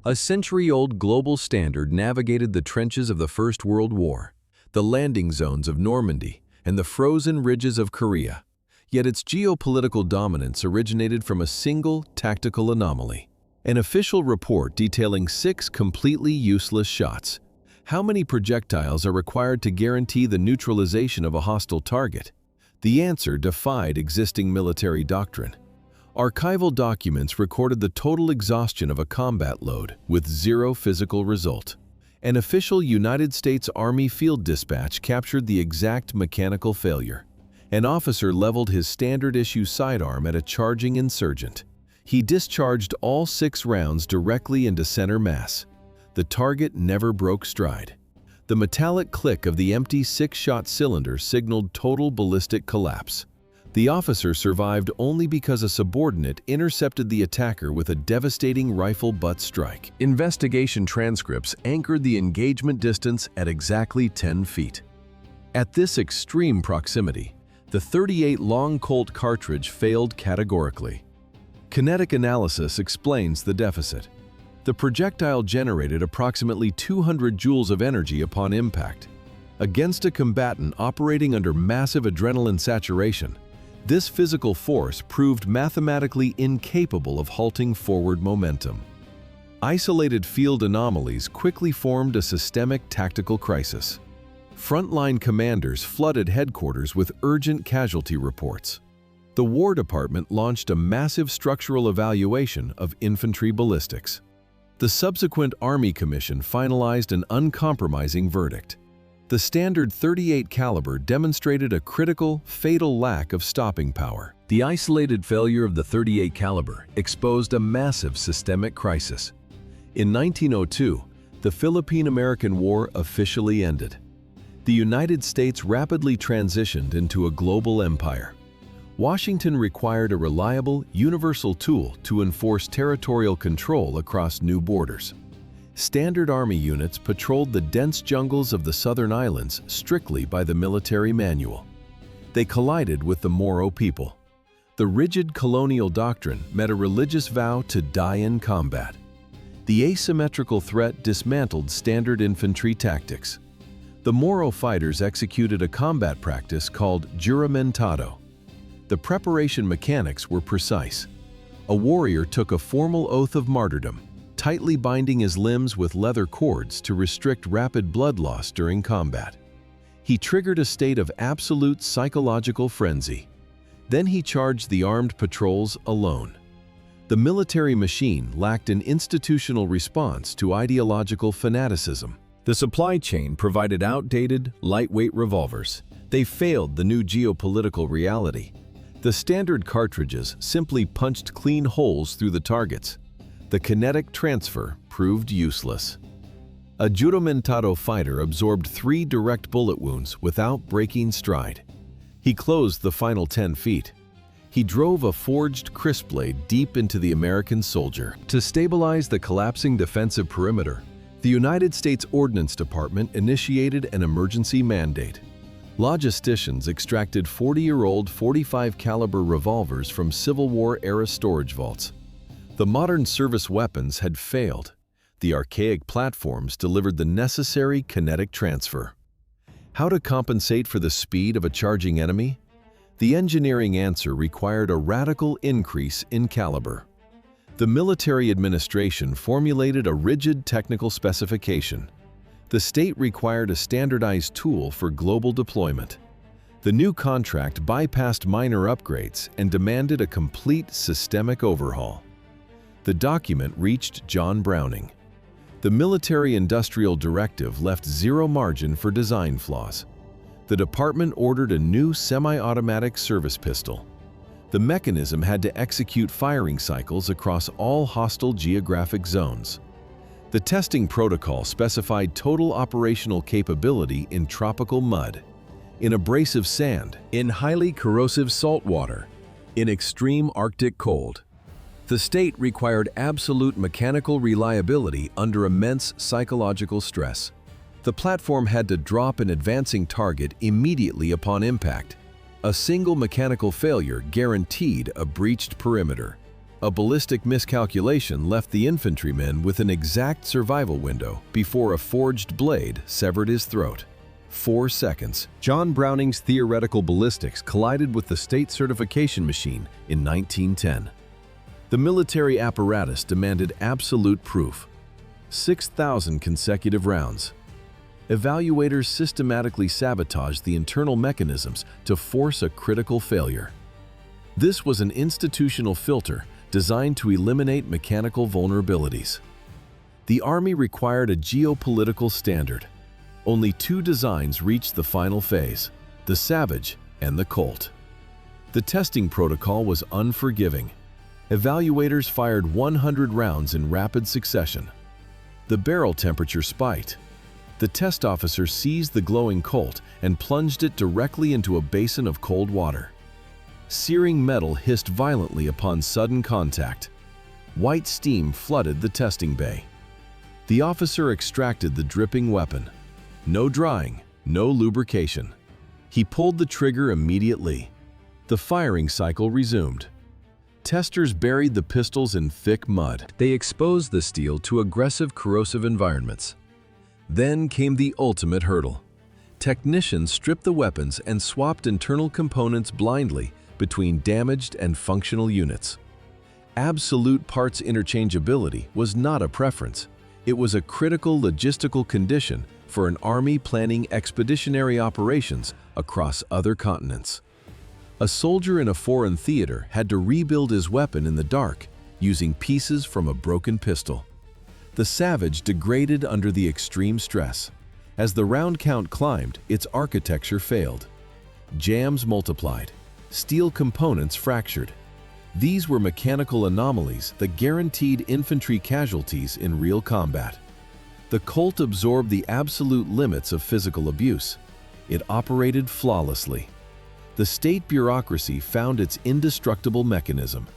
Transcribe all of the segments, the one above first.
A century-old global standard navigated the trenches of the First World War, the landing zones of Normandy, and the frozen ridges of Korea. Yet its geopolitical dominance originated from a single tactical anomaly. An official report detailing 6 completely useless shots. How many projectiles are required to guarantee the neutralization of a hostile target? The answer defied existing military doctrine. Archival documents recorded the total exhaustion of a combat load with 0 physical result. An official United States Army field dispatch captured the exact mechanical failure. An officer leveled his standard-issue sidearm at a charging insurgent. He discharged all 6 rounds directly into center mass. The target never broke stride. The metallic click of the empty 6-shot cylinder signaled total ballistic collapse. The officer survived only because a subordinate intercepted the attacker with a devastating rifle butt strike. Investigation transcripts anchored the engagement distance at exactly 10 feet. At this extreme proximity, the .38 long Colt cartridge failed categorically. Kinetic analysis explains the deficit. The projectile generated approximately 200 joules of energy upon impact. Against a combatant operating under massive adrenaline saturation, this physical force proved mathematically incapable of halting forward momentum. Isolated field anomalies quickly formed a systemic tactical crisis. Frontline commanders flooded headquarters with urgent casualty reports. The War Department launched a massive structural evaluation of infantry ballistics. The subsequent Army Commission finalized an uncompromising verdict. The standard .38 caliber demonstrated a critical, fatal lack of stopping power. The isolated failure of the .38 caliber exposed a massive systemic crisis. In 1902, the Philippine-American War officially ended. The United States rapidly transitioned into a global empire. Washington required a reliable, universal tool to enforce territorial control across new borders. Standard Army units patrolled the dense jungles of the southern islands strictly by the military manual. They collided with the Moro people. The rigid colonial doctrine met a religious vow to die in combat. The asymmetrical threat dismantled standard infantry tactics. The Moro fighters executed a combat practice called juramentado. The preparation mechanics were precise. A warrior took a formal oath of martyrdom, tightly binding his limbs with leather cords to restrict rapid blood loss during combat. He triggered a state of absolute psychological frenzy. Then he charged the armed patrols alone. The military machine lacked an institutional response to ideological fanaticism. The supply chain provided outdated, lightweight revolvers. They failed the new geopolitical reality. The standard cartridges simply punched clean holes through the targets. The kinetic transfer proved useless. A juramentado fighter absorbed 3 direct bullet wounds without breaking stride. He closed the final 10 feet. He drove a forged crisp blade deep into the American soldier. To stabilize the collapsing defensive perimeter, the United States Ordnance Department initiated an emergency mandate. Logisticians extracted 40-year-old .45 caliber revolvers from Civil War-era storage vaults. The modern service weapons had failed. The archaic platforms delivered the necessary kinetic transfer. How to compensate for the speed of a charging enemy? The engineering answer required a radical increase in caliber. The military administration formulated a rigid technical specification. The state required a standardized tool for global deployment. The new contract bypassed minor upgrades and demanded a complete systemic overhaul. The document reached John Browning. The military industrial directive left 0 margin for design flaws. The department ordered a new semi-automatic service pistol. The mechanism had to execute firing cycles across all hostile geographic zones. The testing protocol specified total operational capability in tropical mud, in abrasive sand, in highly corrosive salt water, in extreme Arctic cold. The state required absolute mechanical reliability under immense psychological stress. The platform had to drop an advancing target immediately upon impact. A single mechanical failure guaranteed a breached perimeter. A ballistic miscalculation left the infantryman with an exact survival window before a forged blade severed his throat. 4 seconds. John Browning's theoretical ballistics collided with the state certification machine in 1910. The military apparatus demanded absolute proof. 6,000 consecutive rounds. Evaluators systematically sabotaged the internal mechanisms to force a critical failure. This was an institutional filter designed to eliminate mechanical vulnerabilities. The Army required a geopolitical standard. Only 2 designs reached the final phase, the Savage and the Colt. The testing protocol was unforgiving. Evaluators fired 100 rounds in rapid succession. The barrel temperature spiked. The test officer seized the glowing Colt and plunged it directly into a basin of cold water. Searing metal hissed violently upon sudden contact. White steam flooded the testing bay. The officer extracted the dripping weapon. No drying, no lubrication. He pulled the trigger immediately. The firing cycle resumed. Testers buried the pistols in thick mud. They exposed the steel to aggressive corrosive environments. Then came the ultimate hurdle. Technicians stripped the weapons and swapped internal components blindly between damaged and functional units. Absolute parts interchangeability was not a preference. It was a critical logistical condition for an army planning expeditionary operations across other continents. A soldier in a foreign theater had to rebuild his weapon in the dark using pieces from a broken pistol. The Savage degraded under the extreme stress. As the round count climbed, its architecture failed. Jams multiplied. Steel components fractured. These were mechanical anomalies that guaranteed infantry casualties in real combat. The Colt absorbed the absolute limits of physical abuse. It operated flawlessly. The state bureaucracy found its indestructible mechanism.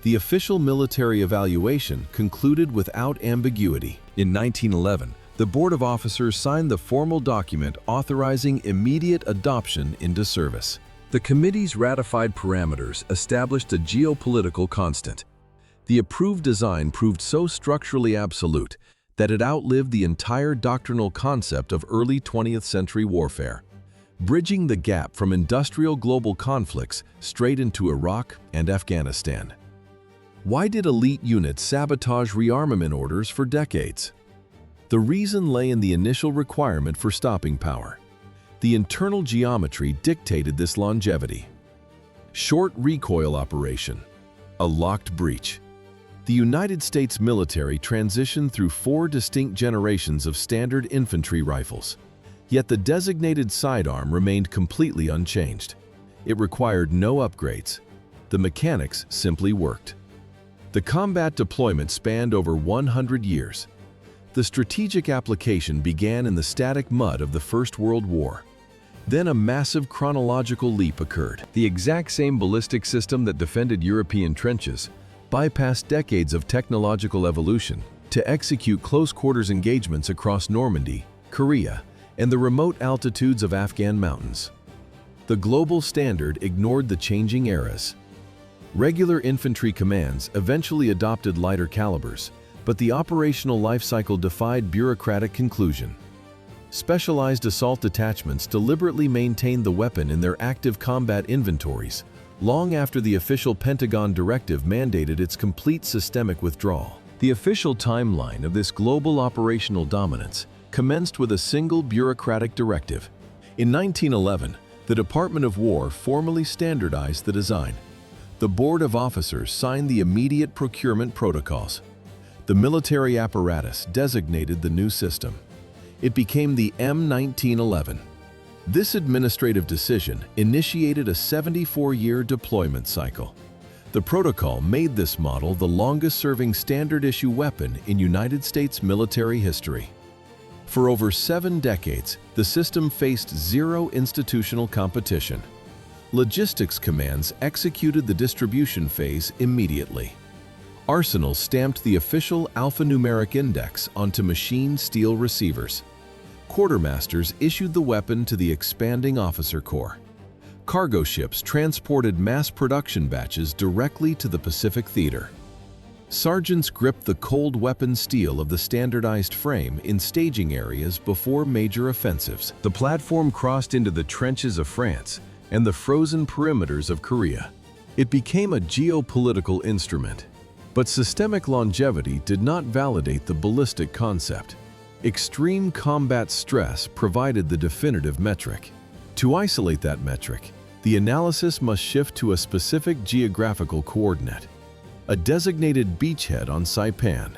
The official military evaluation concluded without ambiguity. In 1911, the Board of Officers signed the formal document authorizing immediate adoption into service. The committee's ratified parameters established a geopolitical constant. The approved design proved so structurally absolute that it outlived the entire doctrinal concept of early 20th century warfare, bridging the gap from industrial global conflicts straight into Iraq and Afghanistan. Why did elite units sabotage rearmament orders for decades? The reason lay in the initial requirement for stopping power. The internal geometry dictated this longevity. Short recoil operation, a locked breech. The United States military transitioned through 4 distinct generations of standard infantry rifles. Yet the designated sidearm remained completely unchanged. It required no upgrades. The mechanics simply worked. The combat deployment spanned over 100 years. The strategic application began in the static mud of the First World War. Then a massive chronological leap occurred. The exact same ballistic system that defended European trenches bypassed decades of technological evolution to execute close-quarters engagements across Normandy, Korea, and the remote altitudes of Afghan mountains. The global standard ignored the changing eras. Regular infantry commands eventually adopted lighter calibers, but the operational life cycle defied bureaucratic conclusion. Specialized assault detachments deliberately maintained the weapon in their active combat inventories, long after the official Pentagon directive mandated its complete systemic withdrawal. The official timeline of this global operational dominance commenced with a single bureaucratic directive. In 1911, the Department of War formally standardized the design. The Board of Officers signed the immediate procurement protocols. The military apparatus designated the new system. It became the M1911. This administrative decision initiated a 74-year deployment cycle. The protocol made this model the longest-serving standard-issue weapon in United States military history. For over 7 decades, the system faced zero institutional competition. Logistics commands executed the distribution phase immediately. Arsenals stamped the official alphanumeric index onto machine steel receivers. Quartermasters issued the weapon to the expanding officer corps. Cargo ships transported mass production batches directly to the Pacific theater. Sergeants gripped the cold weapon steel of the standardized frame in staging areas before major offensives. The platform crossed into the trenches of France and the frozen perimeters of Korea. It became a geopolitical instrument. But systemic longevity did not validate the ballistic concept. Extreme combat stress provided the definitive metric. To isolate that metric, the analysis must shift to a specific geographical coordinate. A designated beachhead on Saipan.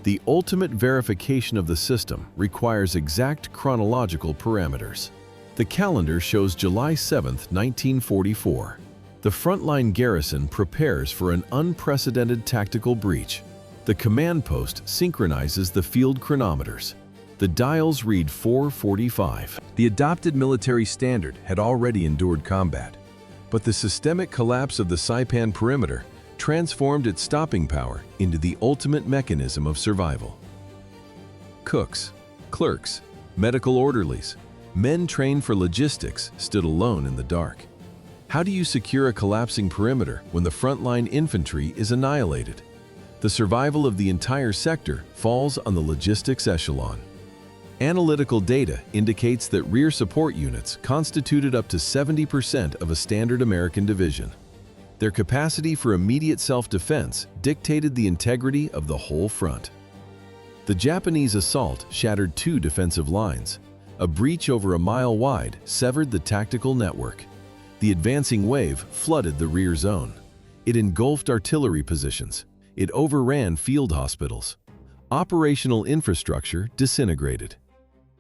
The ultimate verification of the system requires exact chronological parameters. The calendar shows July 7, 1944. The frontline garrison prepares for an unprecedented tactical breach. The command post synchronizes the field chronometers. The dials read 4:45. The adopted military standard had already endured combat, but the systemic collapse of the Saipan perimeter transformed its stopping power into the ultimate mechanism of survival. Cooks, clerks, medical orderlies, men trained for logistics stood alone in the dark. How do you secure a collapsing perimeter when the frontline infantry is annihilated? The survival of the entire sector falls on the logistics echelon. Analytical data indicates that rear support units constituted up to 70% of a standard American division. Their capacity for immediate self-defense dictated the integrity of the whole front. The Japanese assault shattered 2 defensive lines. A breach over a mile wide severed the tactical network. The advancing wave flooded the rear zone. It engulfed artillery positions. It overran field hospitals. Operational infrastructure disintegrated.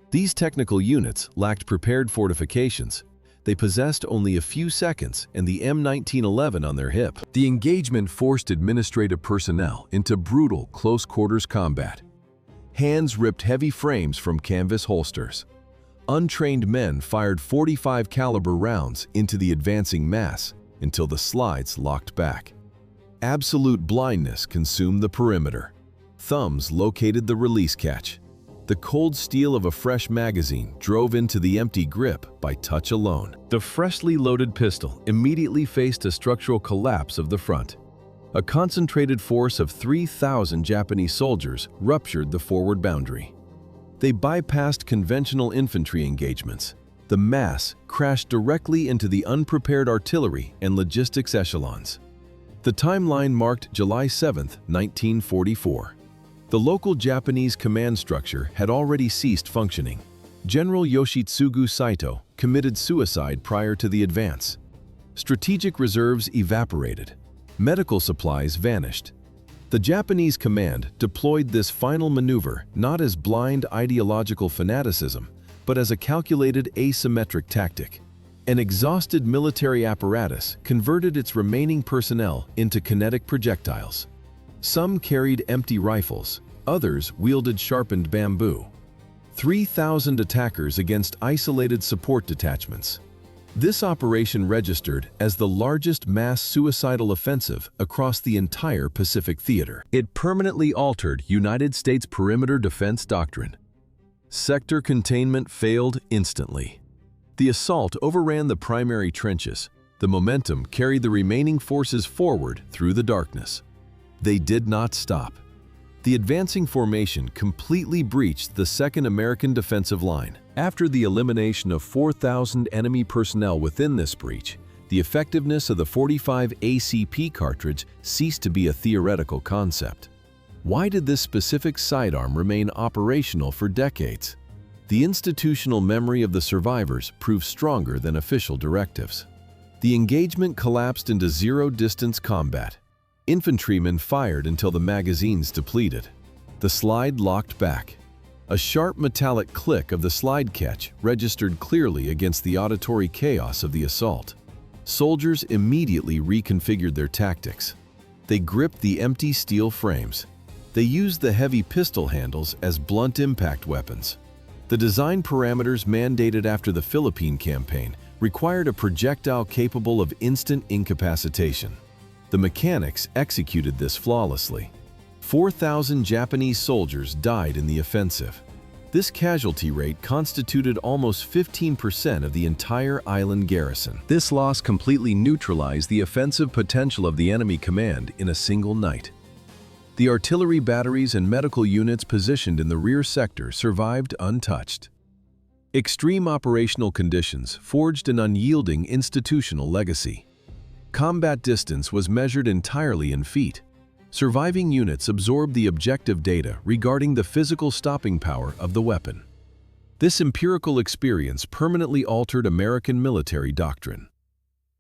These technical units lacked prepared fortifications. They possessed only a few seconds and the M1911 on their hip. The engagement forced administrative personnel into brutal close-quarters combat. Hands ripped heavy frames from canvas holsters. Untrained men fired .45 caliber rounds into the advancing mass until the slides locked back. Absolute blindness consumed the perimeter. Thumbs located the release catch. The cold steel of a fresh magazine drove into the empty grip by touch alone. The freshly loaded pistol immediately faced a structural collapse of the front. A concentrated force of 3,000 Japanese soldiers ruptured the forward boundary. They bypassed conventional infantry engagements. The mass crashed directly into the unprepared artillery and logistics echelons. The timeline marked July 7, 1944. The local Japanese command structure had already ceased functioning. General Yoshitsugu Saito committed suicide prior to the advance. Strategic reserves evaporated. Medical supplies vanished. The Japanese command deployed this final maneuver not as blind ideological fanaticism, but as a calculated asymmetric tactic. An exhausted military apparatus converted its remaining personnel into kinetic projectiles. Some carried empty rifles, others wielded sharpened bamboo. 3,000 attackers against isolated support detachments. This operation registered as the largest mass suicidal offensive across the entire Pacific theater. It permanently altered United States perimeter defense doctrine. Sector containment failed instantly. The assault overran the primary trenches. The momentum carried the remaining forces forward through the darkness. They did not stop. The advancing formation completely breached the second American defensive line. After the elimination of 4,000 enemy personnel within this breach, the effectiveness of the .45 ACP cartridge ceased to be a theoretical concept. Why did this specific sidearm remain operational for decades? The institutional memory of the survivors proved stronger than official directives. The engagement collapsed into zero-distance combat. Infantrymen fired until the magazines depleted. The slide locked back. A sharp metallic click of the slide catch registered clearly against the auditory chaos of the assault. Soldiers immediately reconfigured their tactics. They gripped the empty steel frames. They used the heavy pistol handles as blunt impact weapons. The design parameters mandated after the Philippine campaign required a projectile capable of instant incapacitation. The mechanics executed this flawlessly. 4,000 Japanese soldiers died in the offensive. This casualty rate constituted almost 15% of the entire island garrison. This loss completely neutralized the offensive potential of the enemy command in a single night. The artillery batteries and medical units positioned in the rear sector survived untouched. Extreme operational conditions forged an unyielding institutional legacy. Combat distance was measured entirely in feet. Surviving units absorbed the objective data regarding the physical stopping power of the weapon. This empirical experience permanently altered American military doctrine.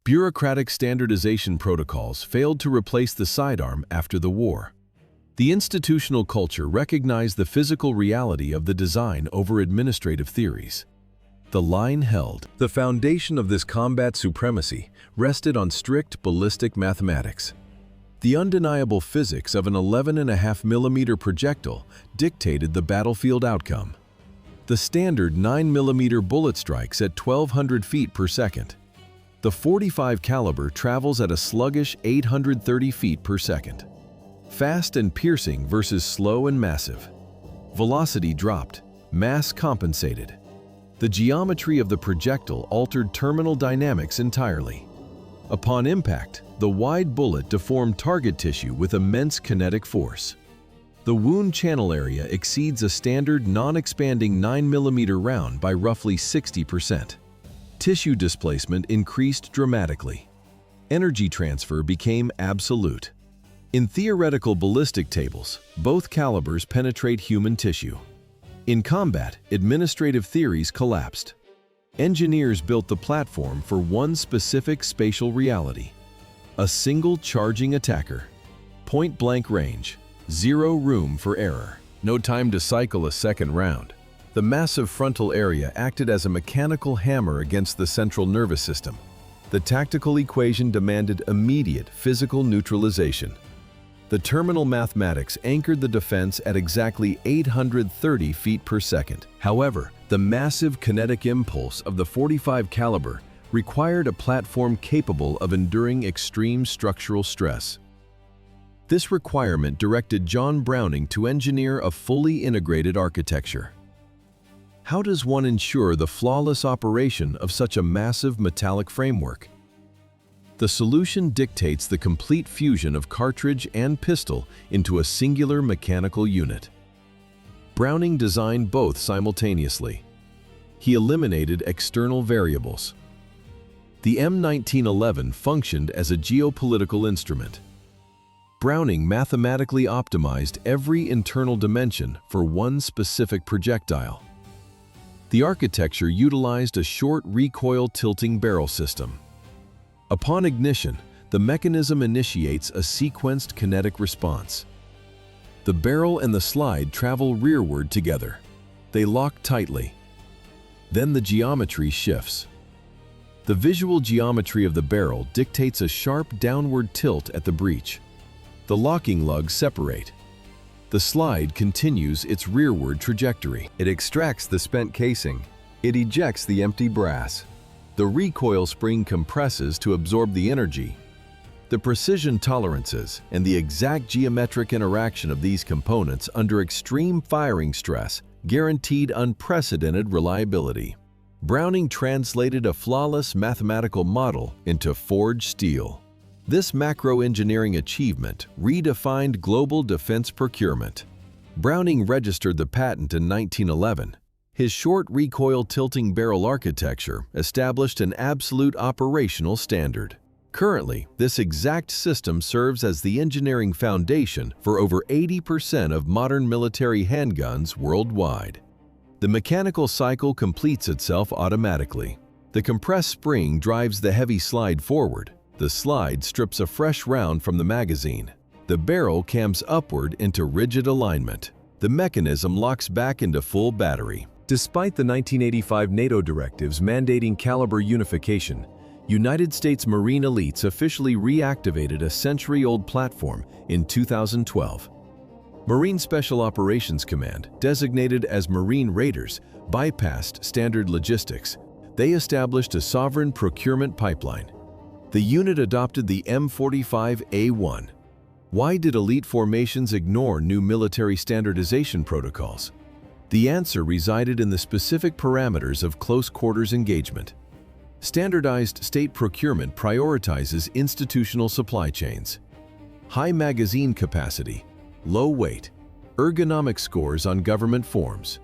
Bureaucratic standardization protocols failed to replace the sidearm after the war. The institutional culture recognized the physical reality of the design over administrative theories. The line held. The foundation of this combat supremacy rested on strict ballistic mathematics. The undeniable physics of an 11.5mm projectile dictated the battlefield outcome. The standard 9mm bullet strikes at 1,200 feet per second. The .45 caliber travels at a sluggish 830 feet per second. Fast and piercing versus slow and massive. Velocity dropped, mass compensated. The geometry of the projectile altered terminal dynamics entirely. Upon impact, the wide bullet deformed target tissue with immense kinetic force. The wound channel area exceeds a standard non-expanding 9mm round by roughly 60%. Tissue displacement increased dramatically. Energy transfer became absolute. In theoretical ballistic tables, both calibers penetrate human tissue. In combat, administrative theories collapsed. Engineers built the platform for one specific spatial reality. A single charging attacker. Point-blank range. Zero room for error. No time to cycle a second round. The massive frontal area acted as a mechanical hammer against the central nervous system. The tactical equation demanded immediate physical neutralization. The terminal mathematics anchored the defense at exactly 830 feet per second. However, the massive kinetic impulse of the .45 caliber required a platform capable of enduring extreme structural stress. This requirement directed John Browning to engineer a fully integrated architecture. How does one ensure the flawless operation of such a massive metallic framework? The solution dictates the complete fusion of cartridge and pistol into a singular mechanical unit. Browning designed both simultaneously. He eliminated external variables. The M1911 functioned as a geopolitical instrument. Browning mathematically optimized every internal dimension for one specific projectile. The architecture utilized a short recoil tilting barrel system. Upon ignition, the mechanism initiates a sequenced kinetic response. The barrel and the slide travel rearward together. They lock tightly. Then the geometry shifts. The visual geometry of the barrel dictates a sharp downward tilt at the breech. The locking lugs separate. The slide continues its rearward trajectory. It extracts the spent casing. It ejects the empty brass. The recoil spring compresses to absorb the energy. The precision tolerances and the exact geometric interaction of these components under extreme firing stress guaranteed unprecedented reliability. Browning translated a flawless mathematical model into forged steel. This macro-engineering achievement redefined global defense procurement. Browning registered the patent in 1911. His short recoil tilting barrel architecture established an absolute operational standard. Currently, this exact system serves as the engineering foundation for over 80% of modern military handguns worldwide. The mechanical cycle completes itself automatically. The compressed spring drives the heavy slide forward. The slide strips a fresh round from the magazine. The barrel cams upward into rigid alignment. The mechanism locks back into full battery. Despite the 1985 NATO directives mandating caliber unification, United States Marine elites officially reactivated a century-old platform in 2012. Marine Special Operations Command, designated as Marine Raiders, bypassed standard logistics. They established a sovereign procurement pipeline. The unit adopted the M45A1. Why did elite formations ignore new military standardization protocols? The answer resided in the specific parameters of close quarters engagement. Standardized state procurement prioritizes institutional supply chains. High magazine capacity, low weight, ergonomic scores on government forms.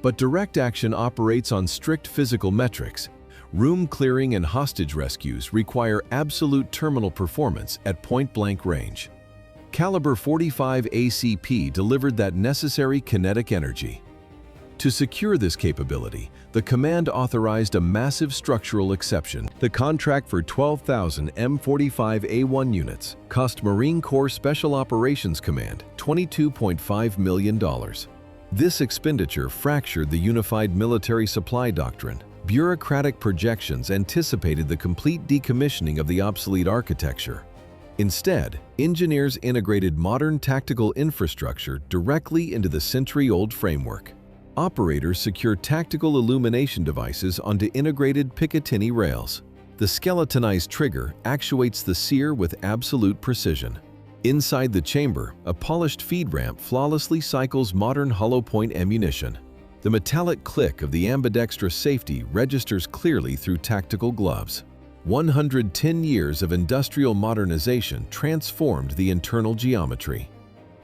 But direct action operates on strict physical metrics. Room clearing and hostage rescues require absolute terminal performance at point-blank range. Caliber 45 ACP delivered that necessary kinetic energy. To secure this capability, the command authorized a massive structural exception. The contract for 12,000 M45A1 units cost Marine Corps Special Operations Command $22.5 million. This expenditure fractured the unified military supply doctrine. Bureaucratic projections anticipated the complete decommissioning of the obsolete architecture. Instead, engineers integrated modern tactical infrastructure directly into the century-old framework. Operators secure tactical illumination devices onto integrated Picatinny rails. The skeletonized trigger actuates the sear with absolute precision. Inside the chamber, a polished feed ramp flawlessly cycles modern hollow-point ammunition. The metallic click of the ambidextrous safety registers clearly through tactical gloves. 110 years of industrial modernization transformed the internal geometry.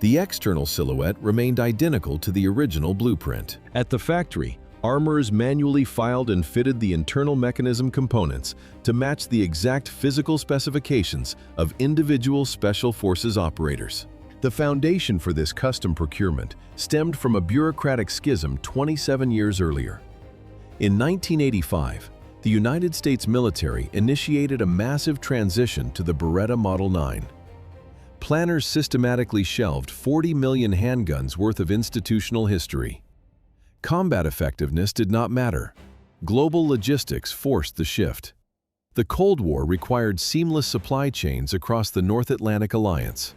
The external silhouette remained identical to the original blueprint. At the factory, armorers manually filed and fitted the internal mechanism components to match the exact physical specifications of individual Special Forces operators. The foundation for this custom procurement stemmed from a bureaucratic schism 27 years earlier. In 1985, the United States military initiated a massive transition to the Beretta Model 9. Planners systematically shelved 40 million handguns worth of institutional history. Combat effectiveness did not matter. Global logistics forced the shift. The Cold War required seamless supply chains across the North Atlantic Alliance.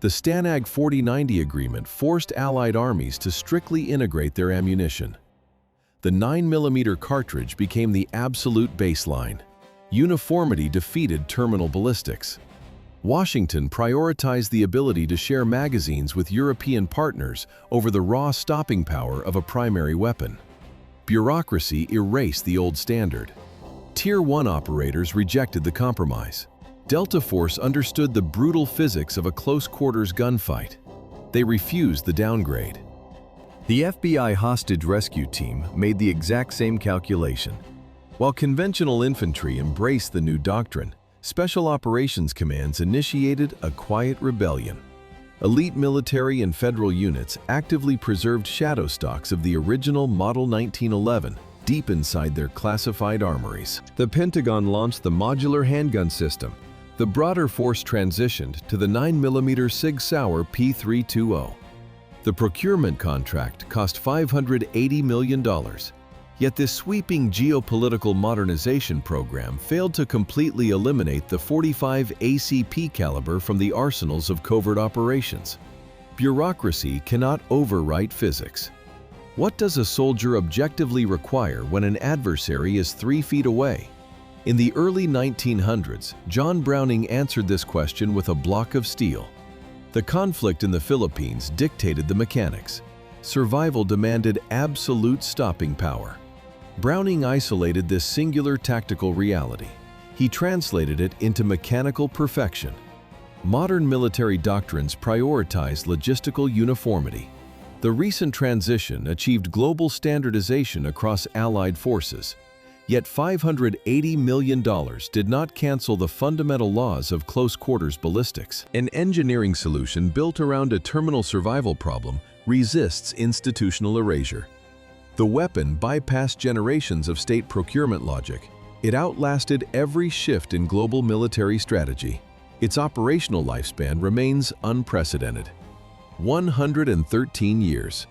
The Stanag 4090 agreement forced Allied armies to strictly integrate their ammunition. The 9mm cartridge became the absolute baseline. Uniformity defeated terminal ballistics. Washington prioritized the ability to share magazines with European partners over the raw stopping power of a primary weapon. Bureaucracy erased the old standard. Tier 1 operators rejected the compromise. Delta Force understood the brutal physics of a close-quarters gunfight. They refused the downgrade. The FBI hostage rescue team made the exact same calculation. While conventional infantry embraced the new doctrine, Special Operations Commands initiated a quiet rebellion. Elite military and federal units actively preserved shadow stocks of the original Model 1911 deep inside their classified armories. The Pentagon launched the modular handgun system. The broader force transitioned to the 9mm Sig Sauer P320. The procurement contract cost $580 million. Yet this sweeping geopolitical modernization program failed to completely eliminate the 45 ACP caliber from the arsenals of covert operations. Bureaucracy cannot overwrite physics. What does a soldier objectively require when an adversary is 3 feet away? In the early 1900s, John Browning answered this question with a block of steel. The conflict in the Philippines dictated the mechanics. Survival demanded absolute stopping power. Browning isolated this singular tactical reality. He translated it into mechanical perfection. Modern military doctrines prioritize logistical uniformity. The recent transition achieved global standardization across Allied forces. Yet $580 million did not cancel the fundamental laws of close-quarters ballistics. An engineering solution built around a terminal survival problem resists institutional erasure. The weapon bypassed generations of state procurement logic. It outlasted every shift in global military strategy. Its operational lifespan remains unprecedented. 113 years.